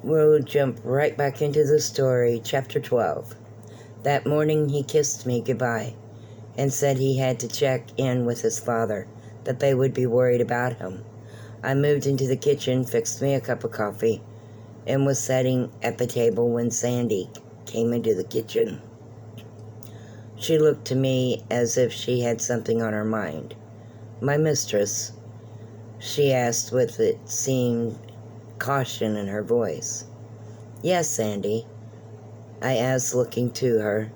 We'll jump right back into the story, Chapter 12. That morning he kissed me goodbye and said he had to check in with his father, that they would be worried about him. I moved into the kitchen, fixed me a cup of coffee, and was sitting at the table when Sandy came into the kitchen. She looked to me as if she had something on her mind. "My mistress?" she asked with it seemed caution in her voice. "Yes, Sandy," I asked, looking to her.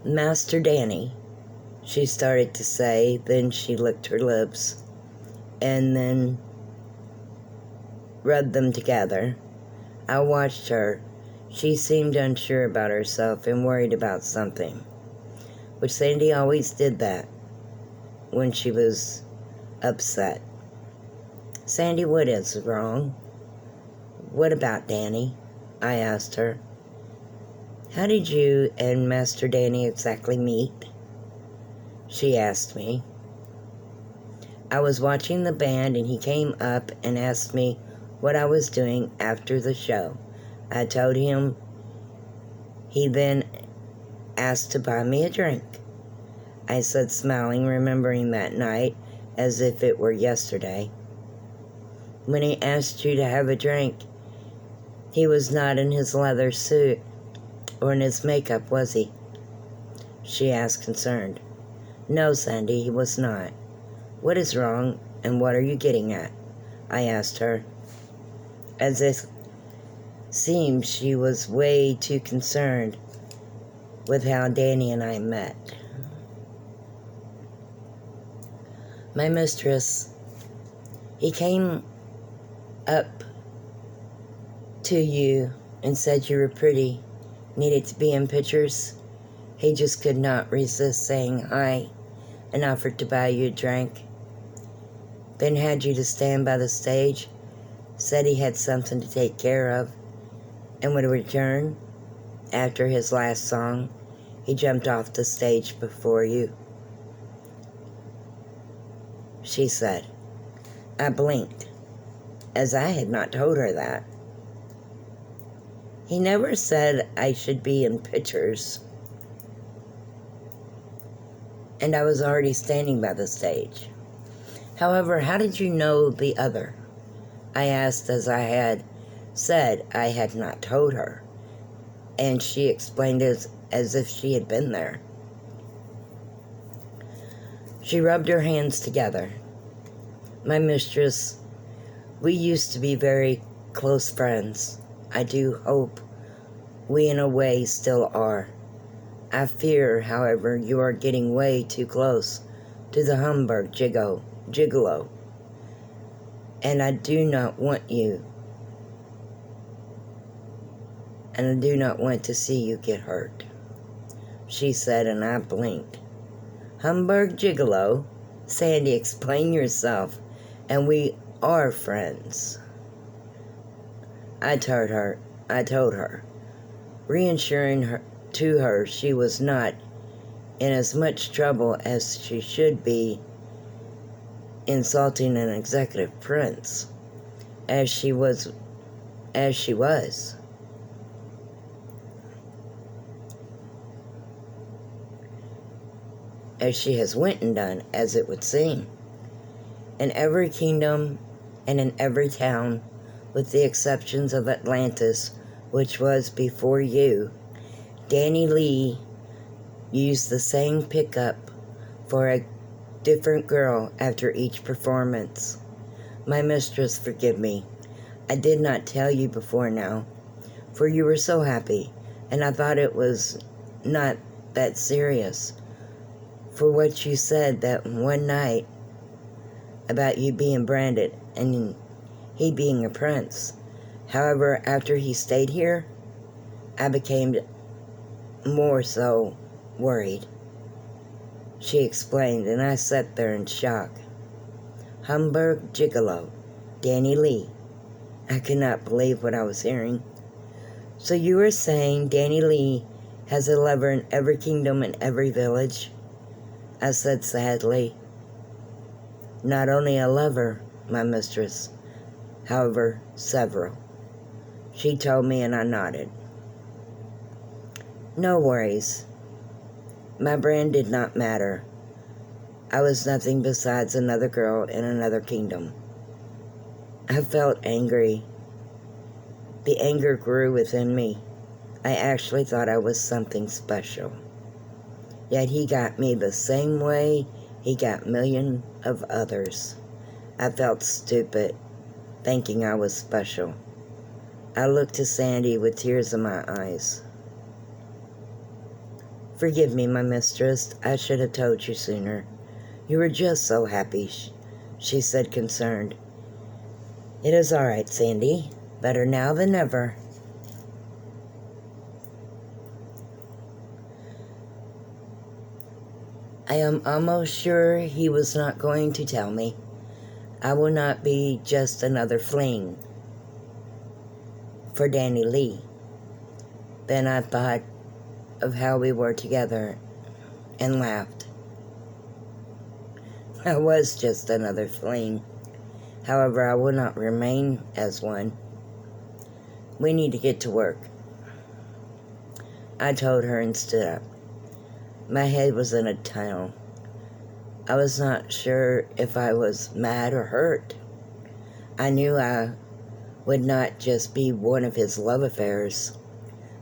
"Master Danny," she started to say, then she licked her lips and then rubbed them together. I watched her. She seemed unsure about herself and worried about something, which Sandy always did that when she was upset. "Sandy, what is wrong?" "What about Danny?" I asked her. "How did you and Master Danny exactly meet?" she asked me. "I was watching the band and he came up and asked me what I was doing after the show. I told him. He then asked to buy me a drink," I said, smiling, remembering that night as if it were yesterday. "When he asked you to have a drink, he was not in his leather suit or in his makeup, was he?" she asked, concerned. "No, Sandy, he was not." "What is wrong, and what are you getting at?" I asked her, as it seemed she was way too concerned with how Danny and I met. "My mistress, he came up to you and said you were pretty, needed to be in pictures. He just could not resist saying hi and offered to buy you a drink. Then had you to stand by the stage, said he had something to take care of, and would return after his last song. He jumped off the stage before you," she said. I blinked, as I had not told her that. "He never said I should be in pictures, and I was already standing by the stage. However, how did you know the other?" I asked, as I had said I had not told her, and she explained as if she had been there. She rubbed her hands together. "My mistress, we used to be very close friends. I do hope we in a way still are. I fear, however, you are getting way too close to the Hamburg gigolo, and I do not want to see you get hurt," she said, and I blinked. "Hamburg gigolo? Sandy, explain yourself, and we are friends," I told her, reassuring her she was not in as much trouble as she should be insulting an executive prince as she was. As she has went and done, as it would seem. In every kingdom and in every town, with the exceptions of Atlantis, which was before you, Danny Lee used the same pickup for a different girl after each performance. My mistress, forgive me. I did not tell you before now, for you were so happy, and I thought it was not that serious. For what you said that one night about you being branded and he being a prince. However, after he stayed here, I became more so worried," she explained, and I sat there in shock. Hamburg gigolo, Danny Lee. I could not believe what I was hearing. "So you were saying Danny Lee has a lover in every kingdom and every village?" I said sadly. "Not only a lover, my mistress, however, several," She told me and I nodded. No worries. My brand did not matter. I was nothing besides another girl in another kingdom. I felt angry. The anger grew within me. I actually thought I was something special. Yet he got me the same way he got millions of others. I felt stupid, thinking I was special. I looked to Sandy with tears in my eyes. Forgive me, my mistress. I should have told you sooner. You were just so happy, she said, concerned. It is all right, Sandy. Better now than ever. I am almost sure he was not going to tell me. I will not be just another fling for Danny Lee. Then I thought of how we were together and laughed. I was just another fling. However, I will not remain as one. We need to get to work, I told her and stood up. My head was in a tunnel. I was not sure if I was mad or hurt. I knew I would not just be one of his love affairs.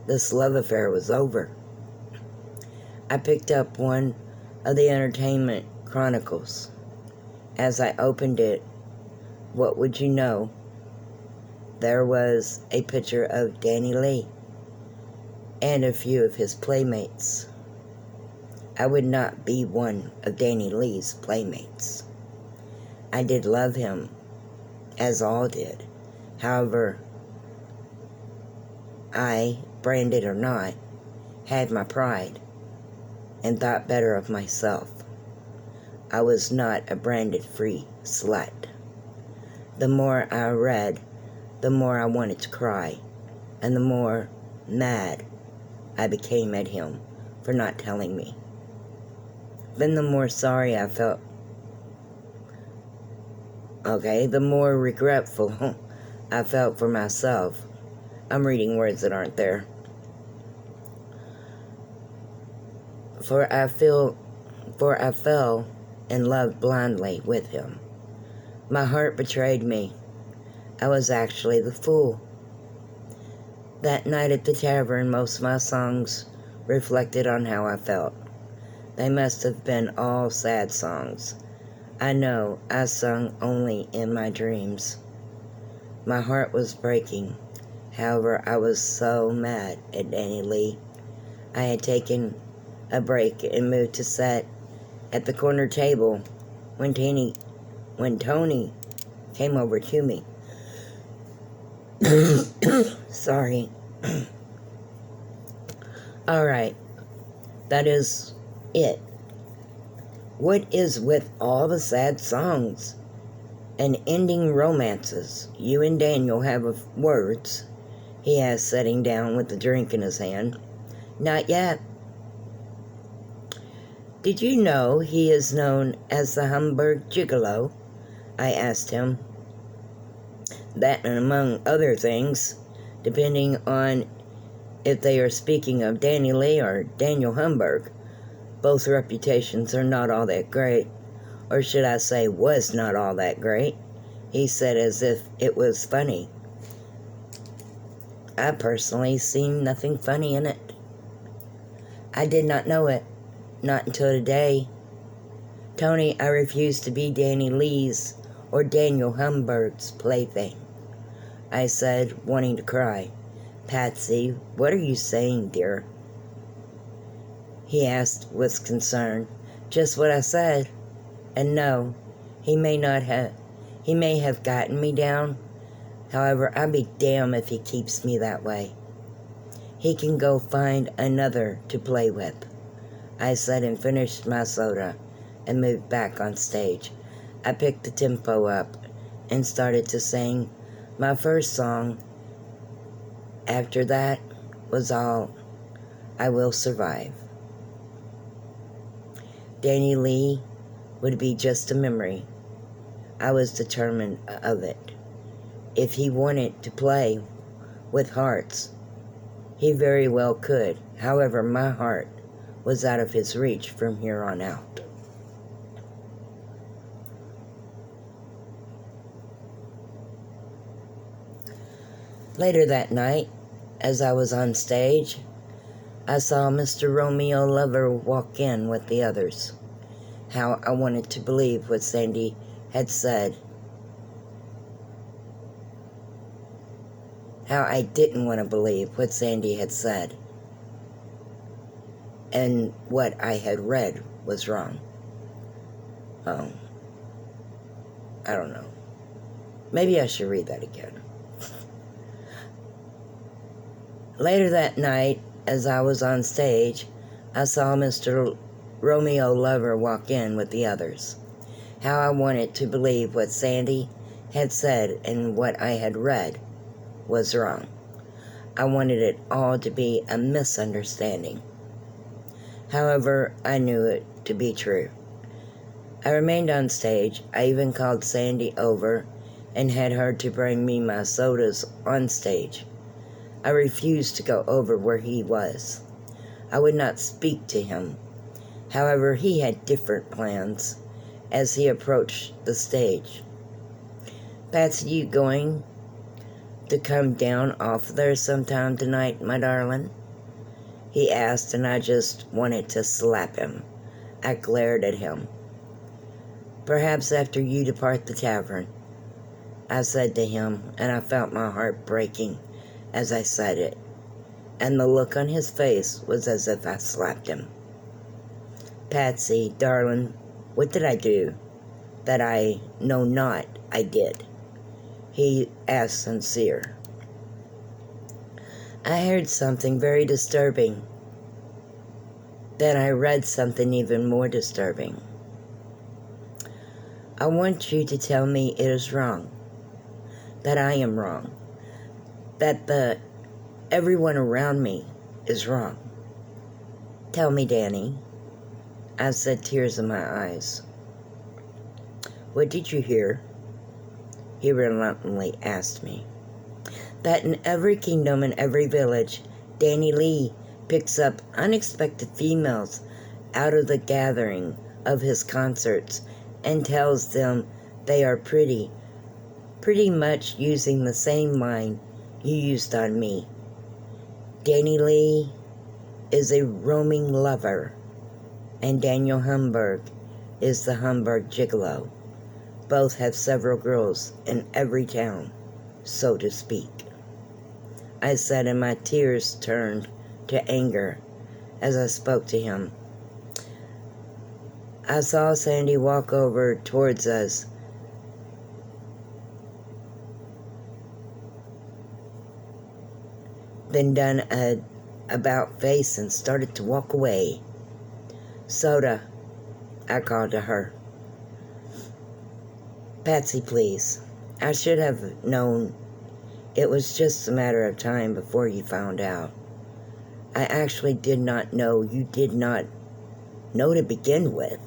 This love affair was over. I picked up one of the Entertainment Chronicles. As I opened it, what would you know? There was a picture of Danny Lee and a few of his playmates. I would not be one of Danny Lee's playmates. I did love him, as all did. However, I, branded or not, had my pride and thought better of myself. I was not a branded-free slut. The more I read, the more I wanted to cry, and the more mad I became at him for not telling me. Then the more sorry I felt. The more regretful I felt for myself. I'm reading words that aren't there. For I fell in love blindly with him. My heart betrayed me. I was actually the fool. That night at the tavern, most of my songs reflected on how I felt. They must have been all sad songs. I know I sung only in my dreams. My heart was breaking. However, I was so mad at Danny Lee. I had taken a break and moved to sit at the corner table when Tony came over to me. Sorry. All right. That is it. What is with all the sad songs and ending romances? You and Daniel have words, he asked, sitting down with the drink in his hand. Not yet. Did you know he is known as the Hamburg Gigolo? I asked him. That and among other things, depending on if they are speaking of Danny Lee or Daniel Hamburg. Both reputations are not all that great, or should I say was not all that great, he said as if it was funny. I personally seen nothing funny in it. I did not know it, not until today. Tony, I refuse to be Danny Lee's or Daniel Hamburg's plaything, I said, wanting to cry. Patsy, what are you saying, dear? He asked with concern. Just what I said. And no, he may have gotten me down. However, I'll be damned if he keeps me that way. He can go find another to play with, I said, and finished my soda and moved back on stage. I picked the tempo up and started to sing my first song. After that was all I Will Survive. Danny Lee would be just a memory. I was determined of it. If he wanted to play with hearts. He very well could. However, my heart was out of his reach from here on out. Later that night, as I was on stage, I saw Mr. Romeo Lover walk in with the others. How I wanted to believe what Sandy had said. How I didn't want to believe what Sandy had said. And what I had read was wrong. I don't know. Maybe I should read that again. Later that night, as I was on stage, I saw Mr. Romeo Lover walk in with the others. How I wanted to believe what Sandy had said and what I had read was wrong. I wanted it all to be a misunderstanding. However, I knew it to be true. I remained on stage. I even called Sandy over and had her to bring me my sodas on stage. I refused to go over where he was. I would not speak to him. However, he had different plans as he approached the stage. Patsy, you going to come down off there sometime tonight, my darling? He asked, and I just wanted to slap him. I glared at him. Perhaps after you depart the tavern, I said to him, and I felt my heart breaking as I said it, and the look on his face was as if I slapped him. Patsy, darling, what did I do that I know not I did? He asked sincere. I heard something very disturbing. Then I read something even more disturbing. I want you to tell me it is wrong, that I am wrong, that everyone around me is wrong. Tell me, Danny. I said, tears in my eyes. What did you hear? He reluctantly asked me. That in every kingdom and every village, Danny Lee picks up unexpected females out of the gathering of his concerts and tells them they are pretty much using the same line you used on me. Danny Lee is a roaming lover, and Daniel Humberg is the Humberg Gigolo. Both have several girls in every town, so to speak. I said, and my tears turned to anger as I spoke to him. I saw Sandy walk over towards us. Then done a about face and started to walk away. Soda, I called to her. Patsy, please. I should have known. It was just a matter of time before you found out. I actually did not know you did not know to begin with,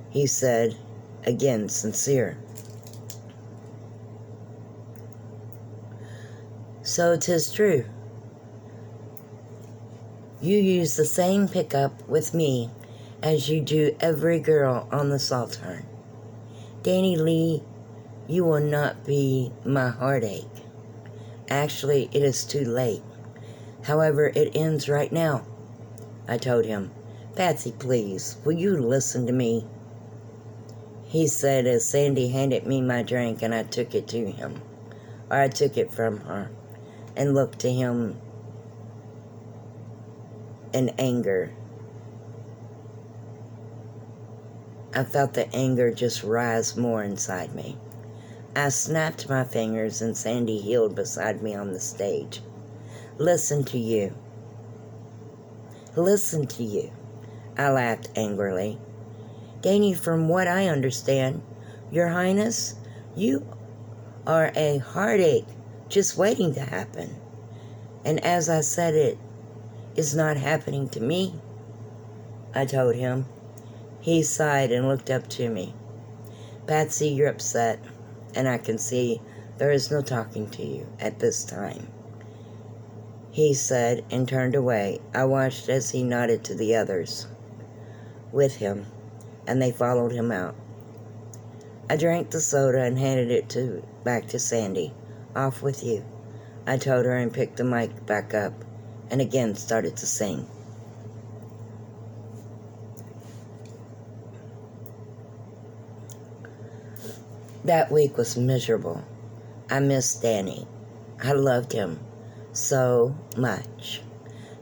he said, again sincere. So 'tis true. You use the same pickup with me as you do every girl on the Saltern. Danny Lee, you will not be my heartache. Actually, it is too late. However, it ends right now. I told him, Patsy, please, will you listen to me? He said as Sandy handed me my drink and I took it to him, or I took it from her, and looked to him in anger. I felt the anger just rise more inside me. I snapped my fingers and Sandy heeled beside me on the stage. Listen to you. Listen to you. I laughed angrily. Danny, from what I understand, Your Highness, you are a heartache just waiting to happen. And as I said, it is not happening to me, I told him. He sighed and looked up to me. Patsy, you're upset, and I can see there is no talking to you at this time. he said, and turned away. I watched as he nodded to the others with him, and they followed him out. I drank the soda and handed it back to Sandy. Off with you, I told her, and picked the mic back up and again started to sing. That week was miserable. I missed Danny. I loved him so much.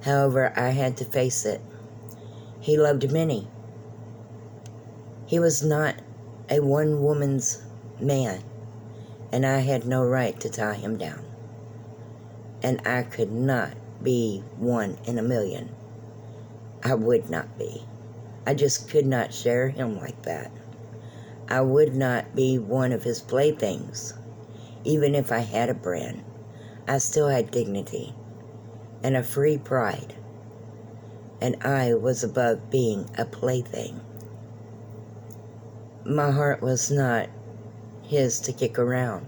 However, I had to face it. He loved Minnie. He was not a one-woman's man, and I had no right to tie him down. And I could not be one in a million. I would not be. I just could not share him like that. I would not be one of his playthings. Even if I had a brand, I still had dignity and a free pride, and I was above being a plaything. My heart was not his to kick around.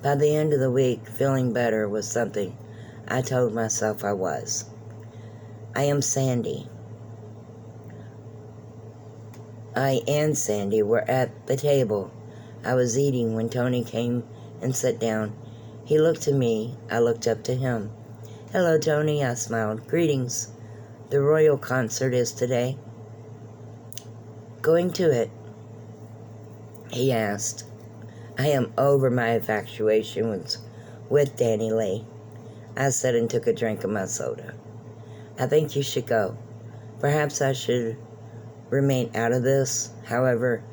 By the end of the week, feeling better was something I told myself I was. I am Sandy. I and Sandy were at the table. I was eating when Tony came and sat down. He looked to me. I looked up to him. Hello, Tony, I smiled. Greetings. The Royal concert is today. Going to it? He asked. I am over my infatuation with Danny Lee. I said and took a drink of my soda. I think you should go. Perhaps I should remain out of this. However,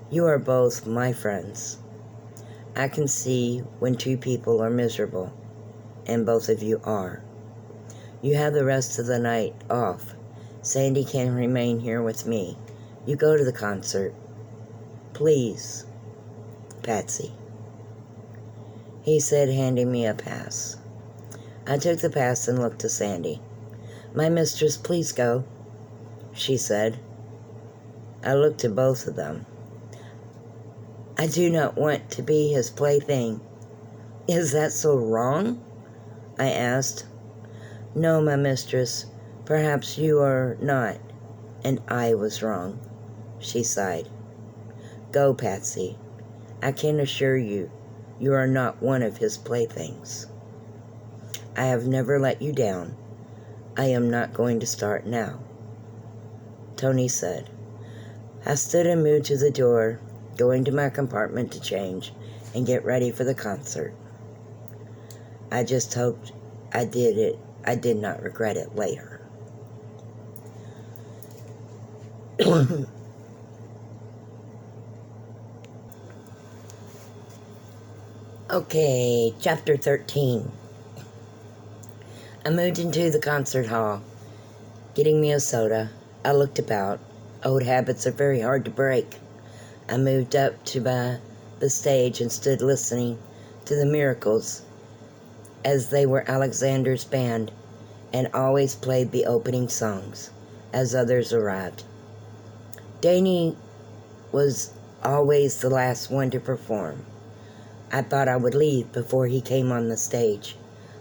you are both my friends. I can see when two people are miserable, and both of you are. You have the rest of the night off. Sandy can remain here with me. You go to the concert. Please, Patsy, he said, handing me a pass. I took the pass and looked to Sandy. My mistress, please go, she said. I looked to both of them. I do not want to be his plaything. Is that so wrong? I asked. No, my mistress, perhaps you are not, and I was wrong, she sighed. Go, Patsy. I can assure you, you are not one of his playthings. I have never let you down. I am not going to start now, Tony said. I stood and moved to the door, going to my compartment to change and get ready for the concert. I just hoped I did it. I did not regret it later. Okay, chapter 13. I moved into the concert hall, getting me a soda. I looked about. Old habits are very hard to break. I moved up to the stage and stood listening to the Miracles, as they were Alexander's band and always played the opening songs as others arrived. Danny was always the last one to perform. I thought I would leave before he came on the stage.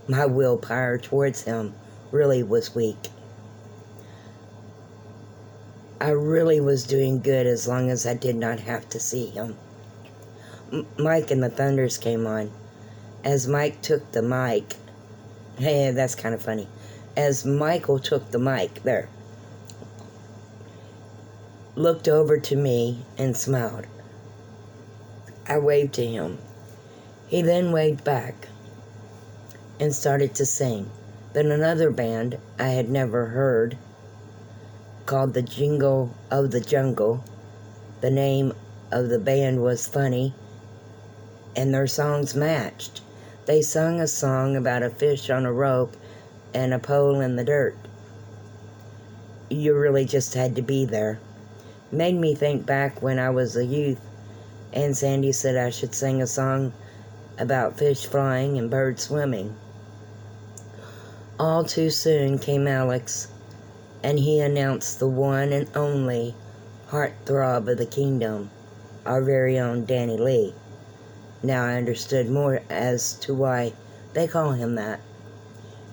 My willpower towards him really was weak. I really was doing good as long as I did not have to see him. Mike and the Thunders came on. As Mike took the mic, hey, that's kind of funny. As Michael took the mic, looked over to me and smiled. I waved to him. He then waved back and started to sing. Then another band I had never heard, called the Jingle of the Jungle. The name of the band was funny, and their songs matched. They sung a song about a fish on a rope and a pole in the dirt. You really just had to be there. Made me think back when I was a youth, and Sandy said I should sing a song about fish flying and birds swimming. All too soon came Alex, and he announced the one and only heartthrob of the kingdom, our very own Danny Lee. Now I understood more as to why they call him that.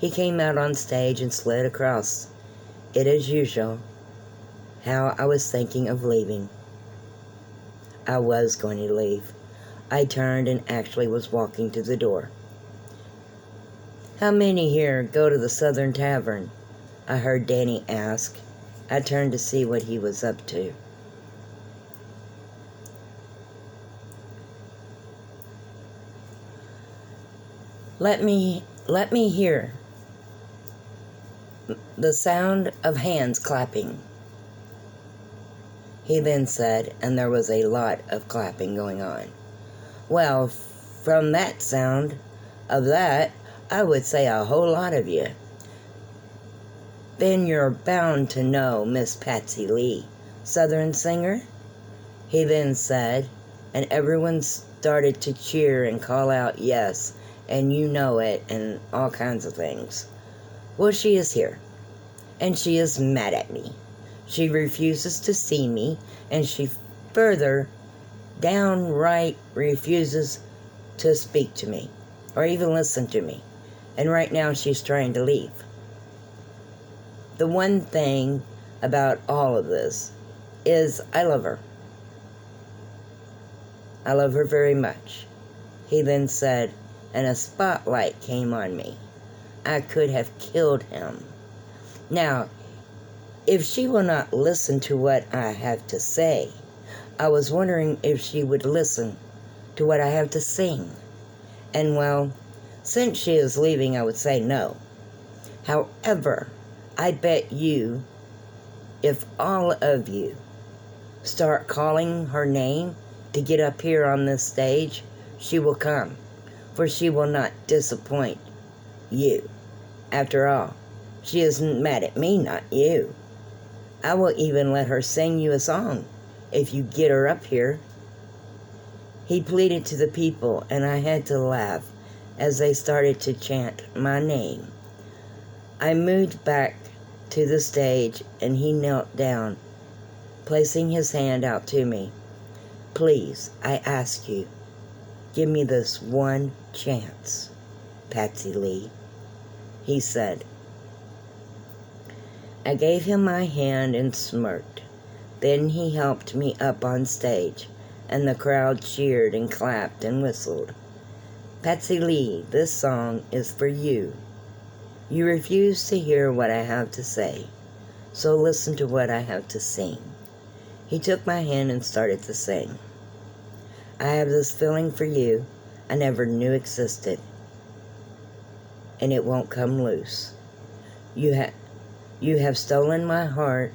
He came out on stage and slid across it as usual. How I was thinking of leaving. I was going to leave. I turned and actually was walking to the door. "How many here go to the Southern Tavern?" I heard Danny ask. I turned to see what he was up to. Let me hear the sound of hands clapping," he then said, and there was a lot of clapping going on. "Well, from that sound of that, I would say a whole lot of you. Then you're bound to know Miss Patsy Lee, Southern singer?" he then said, and everyone started to cheer and call out, "Yes, and you know it," and all kinds of things. "Well, she is here, and she is mad at me. She refuses to see me, and she further downright refuses to speak to me, or even listen to me. And right now she's trying to leave. The one thing about all of this is I love her. I love her very much," he then said, and a spotlight came on me. I could have killed him. Now, if she will not listen to what I have to say, I was wondering if she would listen to what I have to sing. And well, since she is leaving, I would say no. However, I bet you, if all of you start calling her name to get up here on this stage, she will come, for she will not disappoint you. After all, she isn't mad at me, not you. I will even let her sing you a song if you get her up here." He pleaded to the people, and I had to laugh as they started to chant my name. I moved back to the stage, and he knelt down, placing his hand out to me. "Please, I ask you, give me this one chance, Patsy Lee," he said. I gave him my hand and smirked. Then he helped me up on stage, and the crowd cheered and clapped and whistled. "Patsy Lee, this song is for you. You refuse to hear what I have to say, so listen to what I have to sing." He took my hand and started to sing. "I have this feeling for you I never knew existed, and it won't come loose. You have stolen my heart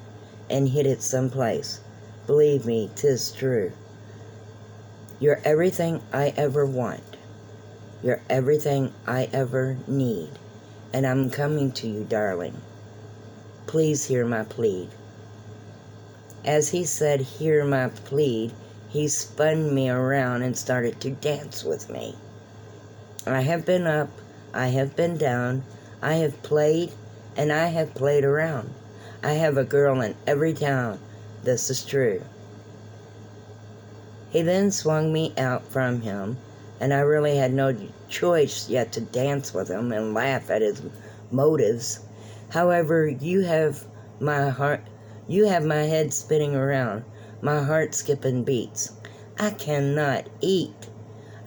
and hid it someplace. Believe me, 'tis true. You're everything I ever want. You're everything I ever need. And I'm coming to you, darling. Please hear my plea." As he said, "Hear my plea," he spun me around and started to dance with me. I have been up, I have been down, I have played, and I have played around. I have a girl in every town. This is true. He then swung me out from him, and I really had no choice yet to dance with him and laugh at his motives. However, you have my head spinning around, my heart skipping beats. I cannot eat.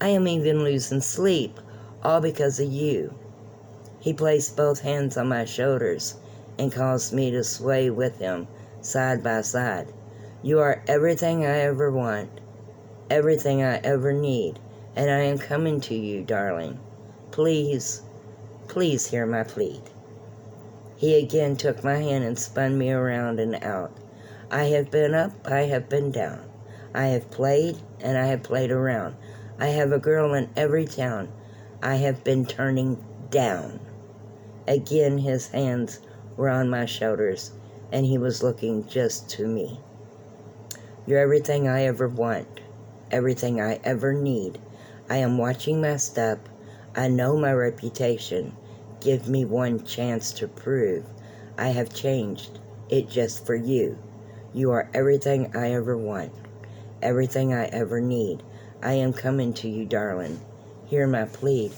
I am even losing sleep, all because of you. He placed both hands on my shoulders and caused me to sway with him, side by side. You are everything I ever want, everything I ever need, and I am coming to you, darling. Please, please hear my plea. He again took my hand and spun me around and out. I have been up, I have been down. I have played, and I have played around. I have a girl in every town. I have been turning down. Again, his hands were on my shoulders, and he was looking just to me. You're everything I ever want, everything I ever need. I am watching my step. I know my reputation. Give me one chance to prove I have changed it just for you. You are everything I ever want, everything I ever need. I am coming to you, darling. Hear my plea.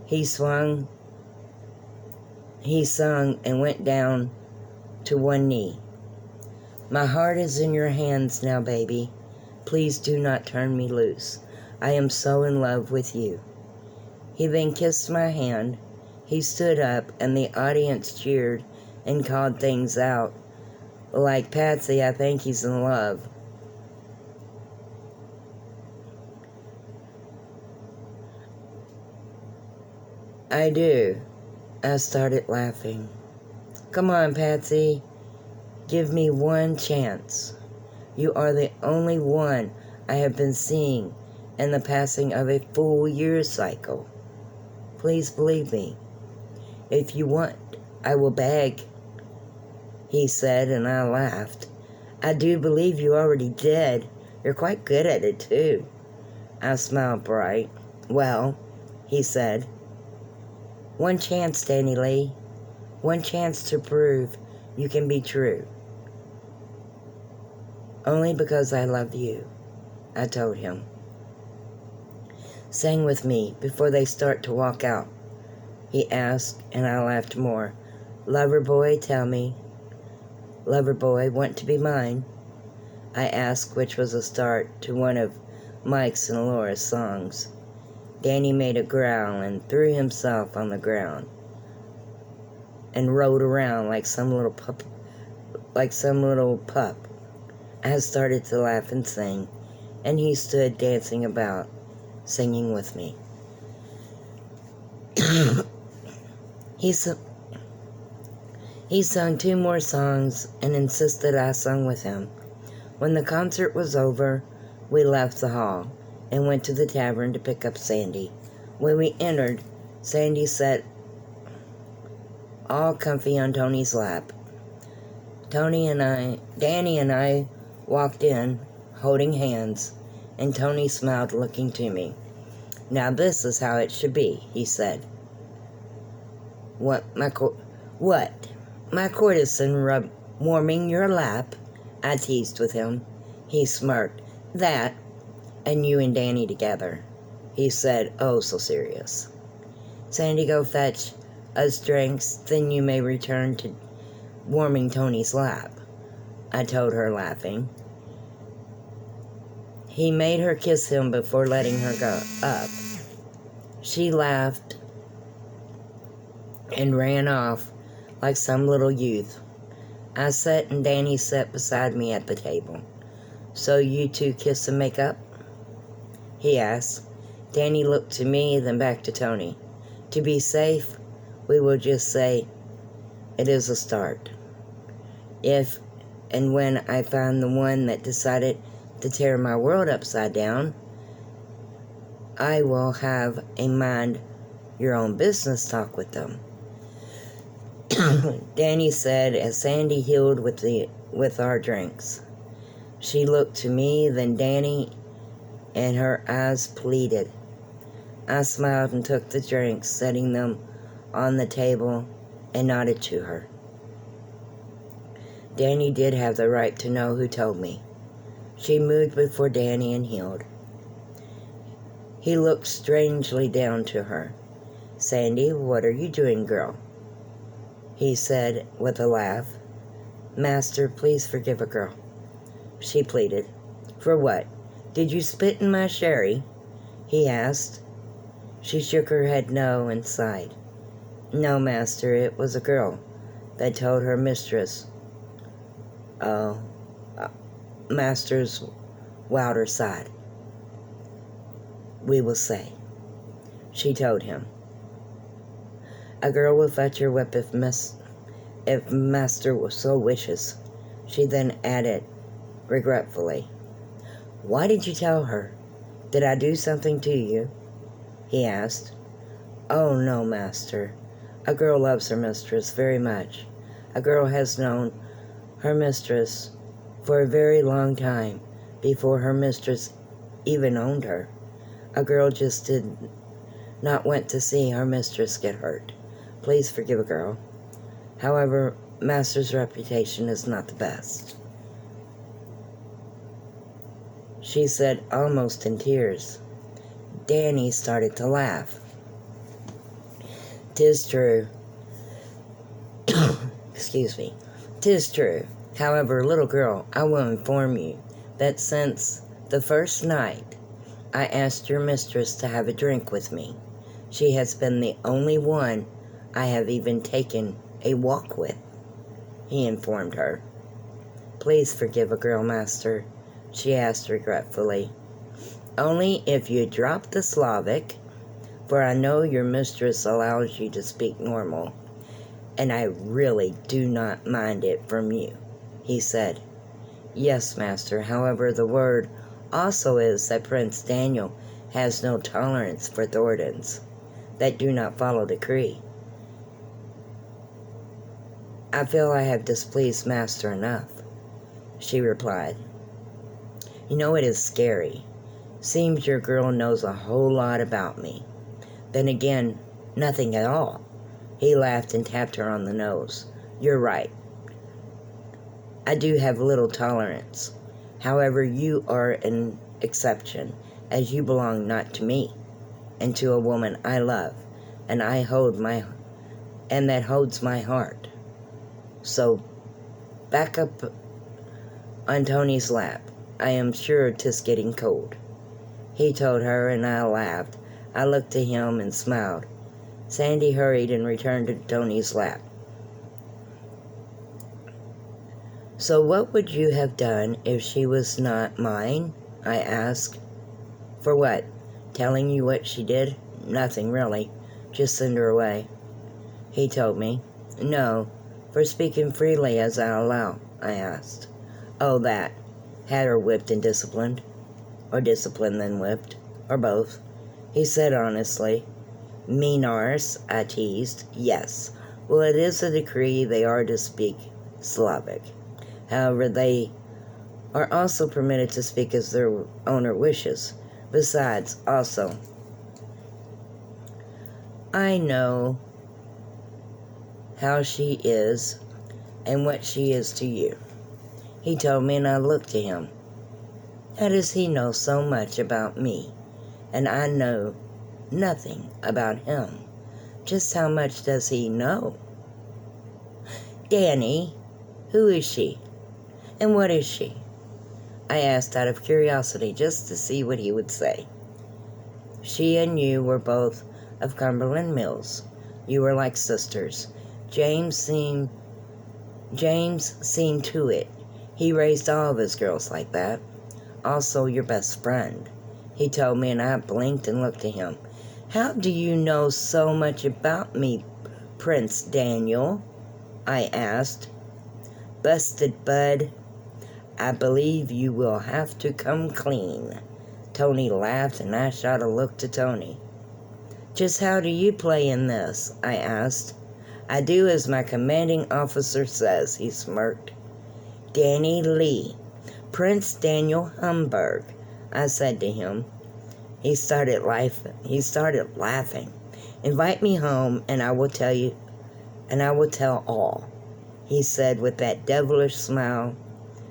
He swung he sung and went down to one knee. My heart is in your hands now, baby. Please do not turn me loose. I am so in love with you. He then kissed my hand. He stood up, and the audience cheered and called things out, like, Patsy, I think he's in love. I do. I started laughing. Come on, Patsy. Give me one chance. You are the only one I have been seeing in the passing of a full year cycle. Please believe me. If you want, I will beg, he said, and I laughed. I do believe you already did. You're quite good at it, too. I smiled bright. Well, he said, one chance, Danny Lee. One chance to prove you can be true. Only because I love you, I told him. Sing with me before they start to walk out, he asked, and I laughed more. Lover boy, tell me. Lover boy, want to be mine? I asked, which was a start to one of Mike's and Laura's songs. Danny made a growl and threw himself on the ground and rolled around like some little pup. I started to laugh and sing, and he stood dancing about, singing with me. He sung 2 more songs and insisted I sung with him. When the concert was over, we left the hall and went to the tavern to pick up Sandy. When we entered, Sandy sat all comfy on Tony's lap. Danny and I walked in, holding hands, and Tony smiled, looking to me. Now this is how it should be, he said. What? My courtesan warming your lap? I teased with him. He smirked. That, and you and Danny together, he said, oh so serious. Sandy, go fetch us drinks, then you may return to warming Tony's lap, I told her, laughing. He made her kiss him before letting her go up. She laughed and ran off like some little youth. I sat and Danny sat beside me at the table. So you two kiss and make up? He asked. Danny looked to me, then back to Tony. To be safe, we will just say it is a start. If and when I find the one that decided to tear my world upside down, I will have a mind your own business talk with them. Danny said as Sandy healed with our drinks. She looked to me, then Danny, and her eyes pleaded. I smiled and took the drinks, setting them on the table, and nodded to her. Danny did have the right to know who told me. She moved before Danny and healed. He looked strangely down to her. Sandy, what are you doing, girl? He said with a laugh. Master, please forgive a girl. She pleaded. For what? Did you spit in my sherry? He asked. She shook her head no and sighed. No, master, it was a girl that told her mistress. Oh, master's wilder side, we will say. She told him. A girl will fetch your whip if master so wishes. She then added, regretfully, why did you tell her? Did I do something to you? He asked. Oh, no, master. A girl loves her mistress very much. A girl has known her mistress for a very long time, before her mistress even owned her. A girl just did not want to see her mistress get hurt. Please forgive a girl. However, master's reputation is not the best. She said, almost in tears. Danny started to laugh. 'Tis true. Excuse me. 'Tis true. However, little girl, I will inform you that since the first night I asked your mistress to have a drink with me, she has been the only one I have even taken a walk with, he informed her. Please forgive a girl, master, she asked regretfully. Only if you drop the Slavic, for I know your mistress allows you to speak normal, and I really do not mind it from you, he said. Yes, master. However, the word also is that Prince Daniel has no tolerance for Thorntons that do not follow decree. I feel I have displeased master enough, she replied. You know, it is scary. Seems your girl knows a whole lot about me. Then again, nothing at all. He laughed and tapped her on the nose. You're right. I do have little tolerance. However, you are an exception, as you belong not to me, and to a woman I love, and that holds my heart. So, back up on Tony's lap. I am sure 'tis getting cold, he told her, and I laughed. I looked at him and smiled. Sandy hurried and returned to Tony's lap. So what would you have done if she was not mine? I asked. For what? Telling you what she did? Nothing, really. Just send her away. He told me. No, for speaking freely as I allow, I asked. Oh, that. Had her whipped and disciplined. Or disciplined then whipped. Or both. He said honestly. Mean arse, I teased. Yes. Well, it is a decree they are to speak Slavic. However, they are also permitted to speak as their owner wishes. Besides, also, I know how she is and what she is to you. He told me, and I looked at him. How does he know so much about me, and I know nothing about him? Just how much does he know? Danny, who is she? And what is she? I asked out of curiosity just to see what he would say. She and you were both of Cumberland Mills. You were like sisters. James seen to it. He raised all of his girls like that. Also your best friend. He told me, and I blinked and looked at him. How do you know so much about me, Prince Daniel? I asked. Busted, bud. I believe you will have to come clean. Tony laughed, and I shot a look to Tony. Just how do you play in this? I asked. I do as my commanding officer says, he smirked. Danny Lee, Prince Daniel Humberg, I said to him. He started laughing. Invite me home, and I will tell all, he said with that devilish smile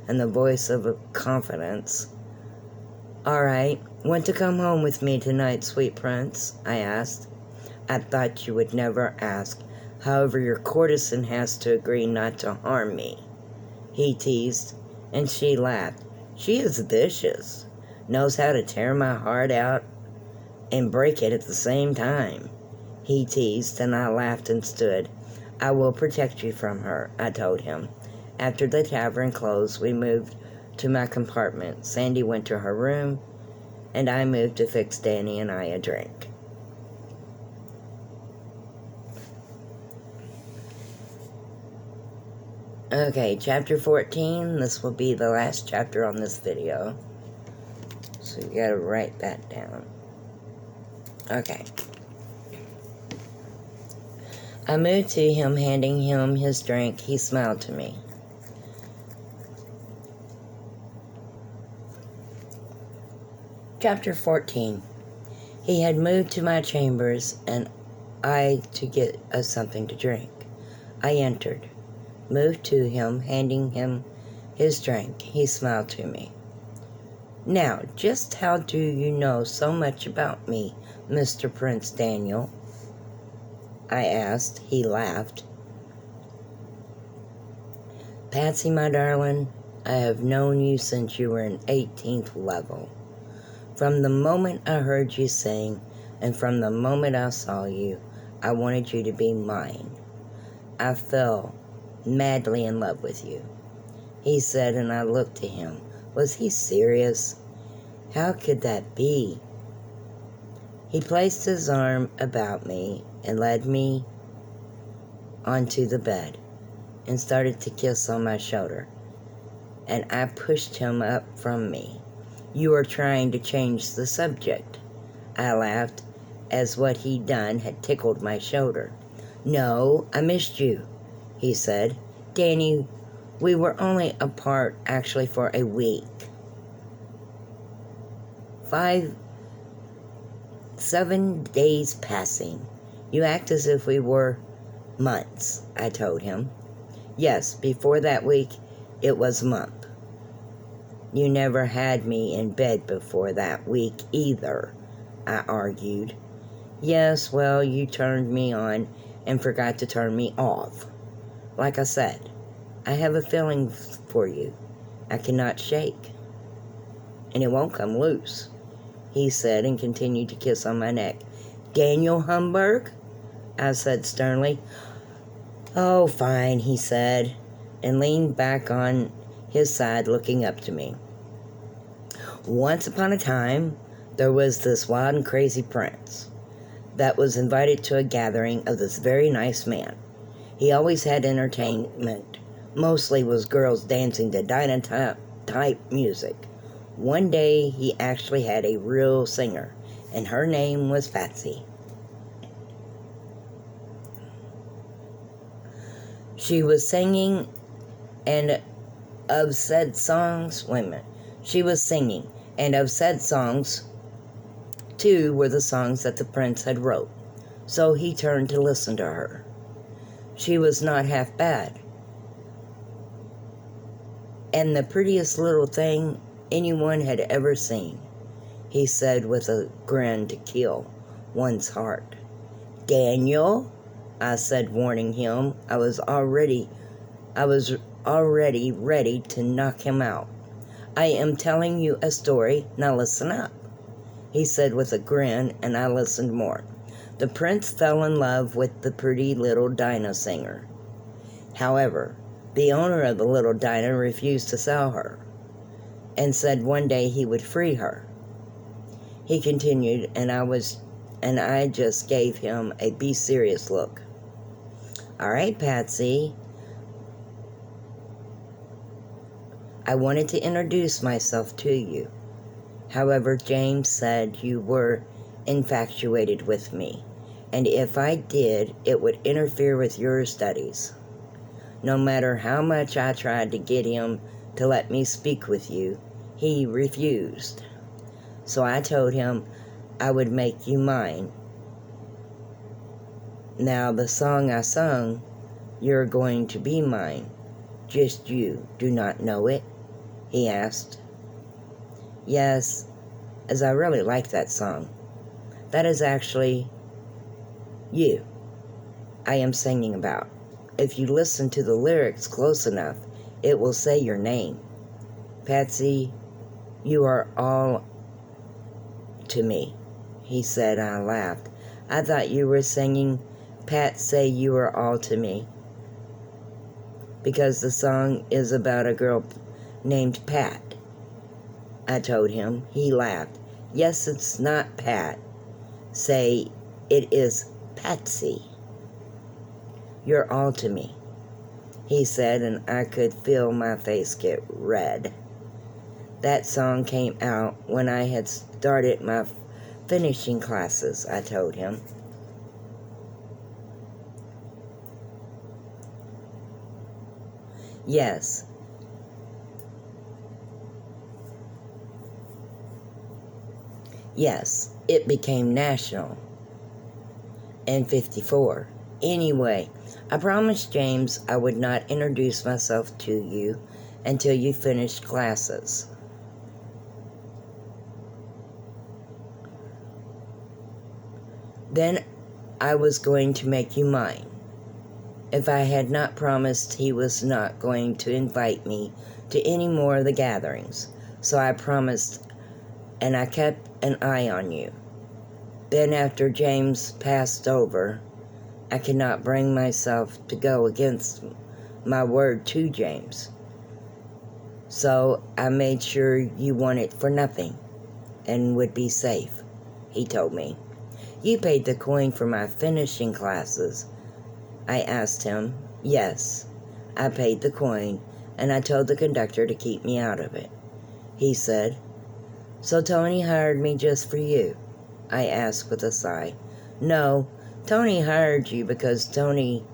and the voice of confidence. All right, want to come home with me tonight, sweet prince? I asked. I thought you would never ask. However, your courtesan has to agree not to harm me, he teased, and she laughed. She is vicious, knows how to tear my heart out and break it at the same time, he teased, and I laughed and stood. I will protect you from her, I told him. After the tavern closed, we moved to my compartment. Sandy went to her room, and I moved to fix Danny and I a drink. Okay, chapter 14. This will be the last chapter on this video. So you gotta write that down. Okay. I moved to him, handing him his drink. He smiled to me. Chapter 14. He had moved to my chambers, and I to get us something to drink. I entered, moved to him, handing him his drink. He smiled to me. Now, just how do you know so much about me, Mr. Prince Daniel? I asked. He laughed. Patsy, my darling, I have known you since you were in 18th level. From the moment I heard you sing, and from the moment I saw you, I wanted you to be mine. I fell madly in love with you, he said, and I looked to him. Was he serious? How could that be? He placed his arm about me and led me onto the bed and started to kiss on my shoulder, and I pushed him up from me. You are trying to change the subject, I laughed, as what he'd done had tickled my shoulder. No, I missed you, he said. Danny, we were only apart actually for a week. 7 days passing. You act as if we were months, I told him. Yes, before that week, it was a month. You never had me in bed before that week either, I argued. Yes, well, you turned me on and forgot to turn me off. Like I said, I have a feeling for you I cannot shake, and it won't come loose, he said, and continued to kiss on my neck. Daniel Humberg? I said sternly. Oh, fine, he said, and leaned back on his side, looking up to me. Once upon a time, there was this wild and crazy prince that was invited to a gathering of this very nice man. He always had entertainment. Mostly was girls dancing to Dinah-type music. One day, he actually had a real singer, and her name was Patsy. She was singing, and of said songs, she was singing, and of said songs, 2 were the songs that the prince had wrote. So he turned to listen to her. She was not half bad, and the prettiest little thing anyone had ever seen, he said with a grin to kill one's heart. Daniel, I said, warning him. I was already ready to knock him out. I am telling you a story, now listen up, he said with a grin, and I listened more. The prince fell in love with the pretty little Dinah singer. However, the owner of the little Dinah refused to sell her, and said one day he would free her. He continued, and I just gave him a be serious look. All right, Patsy. I wanted to introduce myself to you. However, James said you were infatuated with me, and if I did, it would interfere with your studies. No matter how much I tried to get him to let me speak with you, he refused. So I told him I would make you mine. Now, the song I sung, You're Going to Be Mine, just you do not know it? He asked. Yes, as I really like that song. That is actually you I am singing about. If you listen to the lyrics close enough, it will say your name. Patsy, you are all to me, he said. I laughed. I thought you were singing Pat Say You Are All to Me, because the song is about a girl named Pat, I told him. He laughed. Yes, it's not Pat. Say, it is Patsy. You're all to me, he said, and I could feel my face get red. That song came out when I had started my finishing classes, I told him. Yes. Yes, it became national in 54. Anyway, I promised James I would not introduce myself to you until you finished classes. Then I was going to make you mine. if I had not promised he was not going to invite me to any more of the gatherings. So I promised, and I kept an eye on you. Then after James passed over, I could not bring myself to go against my word to James. So I made sure you wanted for nothing and would be safe, he told me. You paid the coin for my finishing classes. I asked him. Yes, I paid the coin, and I told the conductor to keep me out of it. He said, so Tony hired me just for you? I asked with a sigh. No, Tony hired you because Tony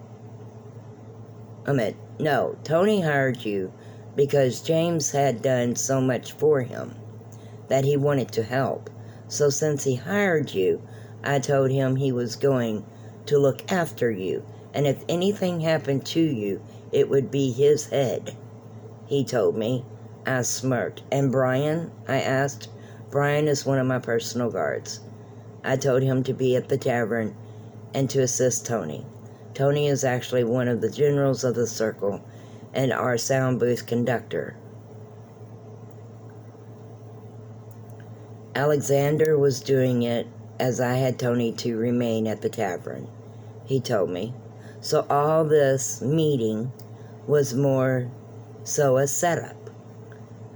hired you because James had done so much for him that he wanted to help. So since he hired you, I told him he was going to look after you, and if anything happened to you, it would be his head, he told me. I smirked. And Brian? I asked. Brian is one of my personal guards. I told him to be at the tavern and to assist Tony. Tony is actually one of the generals of the circle and our sound booth conductor. Alexander was doing it as I had Tony to remain at the tavern, he told me. So all this meeting was more so a setup,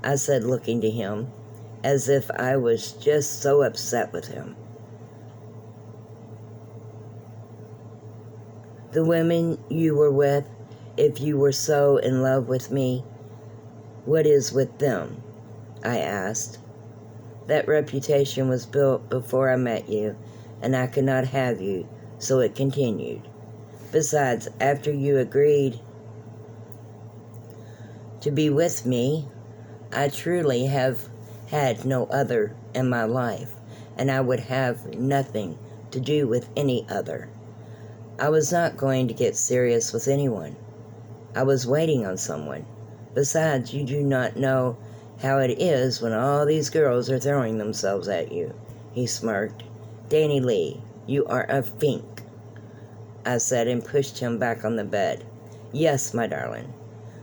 I said, looking to him as if I was just so upset with him. The women you were with, if you were so in love with me, what is with them? I asked. That reputation was built before I met you, and I could not have you, so it continued. Besides, after you agreed to be with me, I truly have had no other in my life, and I would have nothing to do with any other. I was not going to get serious with anyone. I was waiting on someone. Besides, you do not know how it is when all these girls are throwing themselves at you, he smirked. Danny Lee, you are a fink, I said, and pushed him back on the bed. Yes, my darling.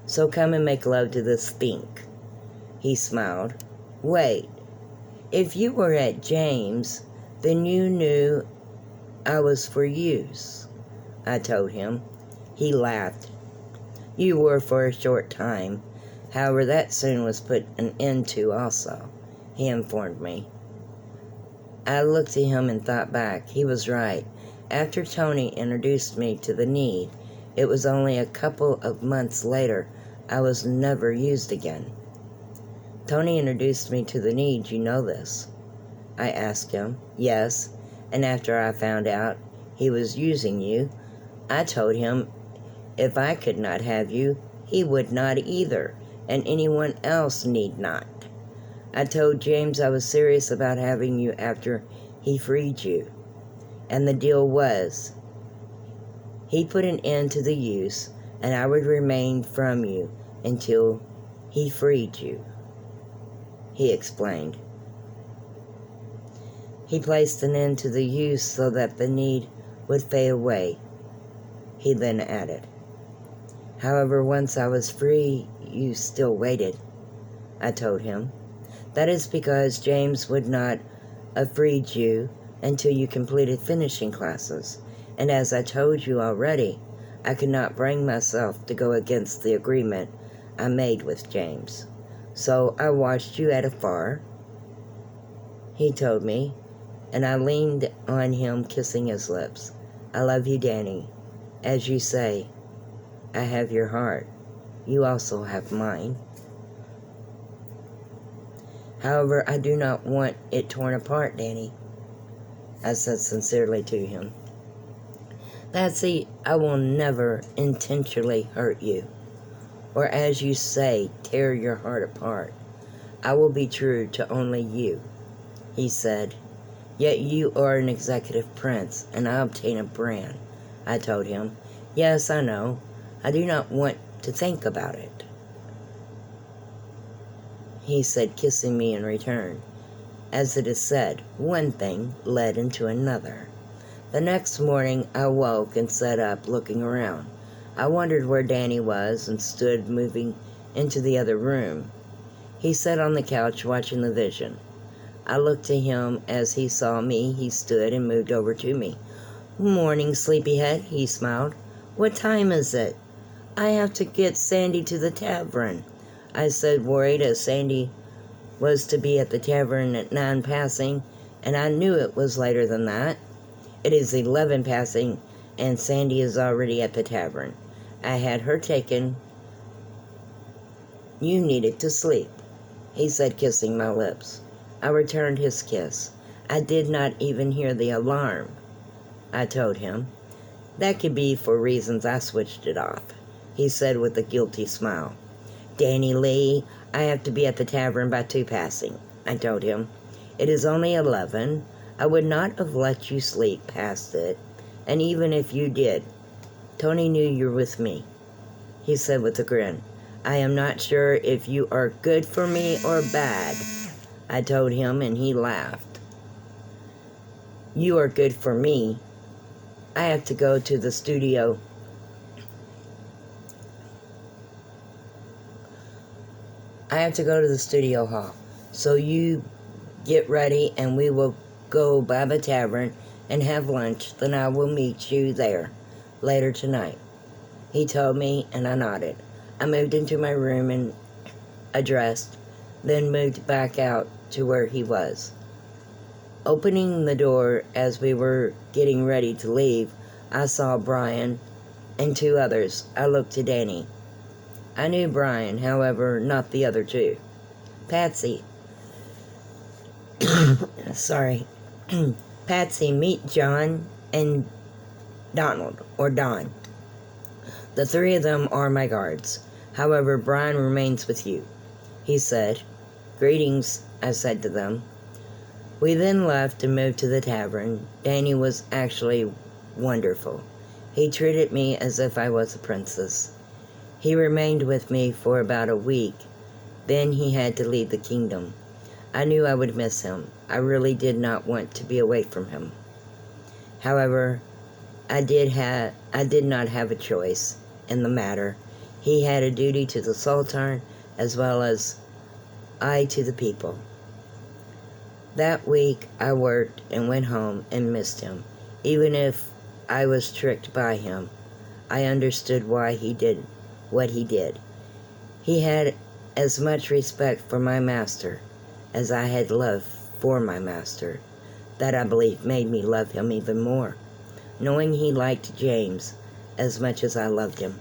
So come and make love to this fink. He smiled. Wait, if you were at James, then you knew I was for use, I told him. He laughed. You were for a short time. However, that soon was put an end to also, he informed me. I looked at him and thought back. He was right. After Tony introduced me to the need, it was only a couple of months later I was never used again. Tony introduced me to the need, you know this? I asked him. Yes, and after I found out he was using you, I told him if I could not have you, he would not either, and anyone else need not. I told James I was serious about having you after he freed you, and the deal was he put an end to the use, and I would remain from you until he freed you, he explained. He placed an end to the use so that the need would fade away, he then added. However, once I was free, you still waited, I told him. That is because James would not have freed you until you completed finishing classes, and as I told you already, I could not bring myself to go against the agreement I made with James. So I watched you at afar, he told me, and I leaned on him, kissing his lips. I love you, Danny. As you say, I have your heart. You also have mine. However, I do not want it torn apart, Danny, I said sincerely to him. Patsy, I will never intentionally hurt you, or as you say, tear your heart apart. I will be true to only you, he said. Yet you are an executive prince, and I obtain a brand, I told him. Yes, I know. I do not want to think about it, he said, kissing me in return. As it is said, one thing led into another. The next morning I woke and sat up looking around. I wondered where Danny was and stood moving into the other room. He sat on the couch watching the vision. I looked to him. As he saw me, he stood and moved over to me. "Morning, sleepyhead," he smiled. "What time is it?" "I have to get Sandy to the tavern," I said, worried, as Sandy was to be at the tavern at 9 passing, and I knew it was later than that. "It is 11 passing, and Sandy is already at the tavern. I had her taken. You needed to sleep," he said, kissing my lips. I returned his kiss. "I did not even hear the alarm," I told him. "That could be for reasons I switched it off," he said with a guilty smile. "Danny Lee, I have to be at the tavern by 2 passing," I told him. "It is only 11. I would not have let you sleep past it, and even if you did, Tony knew you're with me," he said with a grin. "I am not sure if you are good for me or bad," I told him, and he laughed. "You are good for me. I have to go to the studio. I have to go to the studio hall. So you get ready and we will go by the tavern and have lunch. Then I will meet you there later tonight," he told me, and I nodded. I moved into my room and addressed, then moved back out to where he was. Opening the door as we were getting ready to leave, I saw Brian and 2 others. I looked to Danny. I knew Brian, however, not the other 2. "Patsy," sorry, "Patsy, meet John and Donald, or Don. The 3 of them are my guards. However, Brian remains with you," he said. "Greetings," I said to them. We then left and moved to the tavern. Danny was actually wonderful. He treated me as if I was a princess. He remained with me for about a week. Then he had to leave the kingdom. I knew I would miss him. I really did not want to be away from him. However, I did not have a choice in the matter. He had a duty to the Sultan as well as I to the people. That week I worked and went home and missed him. Even if I was tricked by him, I understood why he did what he did. He had as much respect for my master as I had love for my master. That, I believe, made me love him even more, knowing he liked James as much as I loved him.